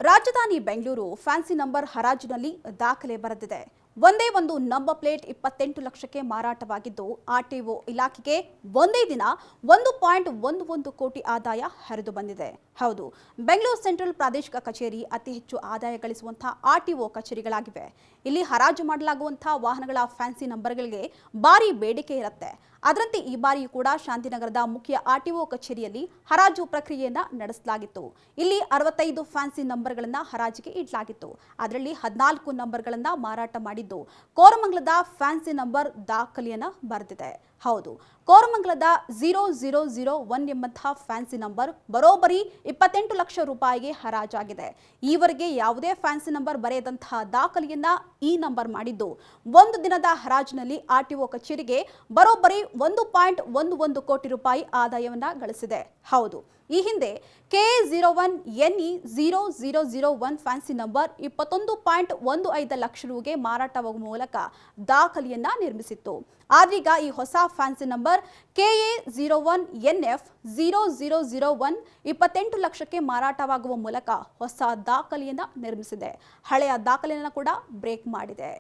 ರಾಜಧಾನಿ Bengaluru fancy number ಹರಾಜಿನಲ್ಲಿ ದಾಖಲೆ ಬರೆದಿದೆ. ಒಂದೇ ಒಂದು ನಂಬರ್ ಪ್ಲೇಟ್ 28 ಲಕ್ಷಕ್ಕೆ ಮಾರಾಟವಾಗಿದ್ದು ಆರ್ಟಿಒ ಇಲಾಖೆಗೆ ಒಂದೇ ದಿನ 1.11 ಕೋಟಿ ಆದಾಯ ಹರಿದು ಬಂದಿದೆ. ಹೌದು, ಬೆಂಗಳೂರು ಸೆಂಟ್ರಲ್ ಪ್ರಾದೇಶಿಕ ಕಚೇರಿ ಅತಿ ಹೆಚ್ಚು ಆದಾಯ ಗಳಿಸುವಂತಹ ಆರ್ಟಿಒ ಕಚೇರಿಗಳಾಗಿವೆ. ಇಲ್ಲಿ ಹರಾಜು ಮಾಡಲಾಗುವಂತಹ ವಾಹನಗಳ ಫ್ಯಾನ್ಸಿ ನಂಬರ್ಗಳಿಗೆ ಭಾರಿ ಬೇಡಿಕೆ ಇರುತ್ತೆ. ಅದರಂತೆ ಈ ಬಾರಿಯೂ ಕೂಡ ಶಾಂತಿನಗರದ ಮುಖ್ಯ ಆರ್ಟಿಒ ಕಚೇರಿಯಲ್ಲಿ ಹರಾಜು ಪ್ರಕ್ರಿಯೆಯನ್ನ ನಡೆಸಲಾಗಿತ್ತು. ಇಲ್ಲಿ 65 ಫ್ಯಾನ್ಸಿ ನಂಬರ್ಗಳನ್ನು ಹರಾಜಿಗೆ ಇಡಲಾಗಿತ್ತು. ಅದರಲ್ಲಿ 14 ನಂಬರ್ಗಳನ್ನು ಮಾರಾಟ ಮಾಡಿದ್ದು ಕೋರಮಂಗಲದ ಫ್ಯಾನ್ಸಿ ನಂಬರ್ ದಾಖಲೆಯನ್ನ ಬರೆದಿದೆ. ಹೌದು, ಕೋರಮಂಗಲದ 0001 ಎಂಬಂತಹ ಫ್ಯಾನ್ಸಿ ನಂಬರ್ ಬರೋಬ್ಬರಿ 28 ಲಕ್ಷ ರೂಪಾಯಿಗೆ ಹರಾಜಾಗಿದೆ. ಈವರೆಗೆ ಯಾವುದೇ ಫ್ಯಾನ್ಸಿ ನಂಬರ್ ಬರೆಯದಂತಹ ದಾಖಲೆಯನ್ನ ಈ ನಂಬರ್ ಮಾಡಿದ್ದು ಒಂದು ದಿನದ ಹರಾಜಿನಲ್ಲಿ ಆರ್ಟಿಒ ಕಚೇರಿಗೆ ಬರೋಬ್ಬರಿ 1.11 ಕೋಟಿ ರೂಪಾಯಿ ಆದಾಯವನ್ನ ಗಳಿಸಿದೆ. ಹೌದು, ಈ ಹಿಂದೆ KA01NE0001 ಫ್ಯಾನ್ಸಿ ನಂಬರ್ 21.15 ಲಕ್ಷ ರೂಗೆ ಮಾರಾಟವಾಗುವ ಮೂಲಕ ದಾಖಲೆಯನ್ನ ನಿರ್ಮಿಸಿತ್ತು. ಆದ್ರೀಗ ಈ ಹೊಸ ಫ್ಯಾನ್ಸಿ ನಂಬರ್ KA01NF0001 28 ಲಕ್ಷಕ್ಕೆ ಮಾರಾಟವಾಗುವ ಮೂಲಕ ಹೊಸ ದಾಖಲೆಯನ್ನ ನಿರ್ಮಿಸಿದೆ. ಹಳೆಯ ದಾಖಲೆಯನ್ನ ಕೂಡ ಬ್ರೇಕ್ ಮಾಡಿದೆ.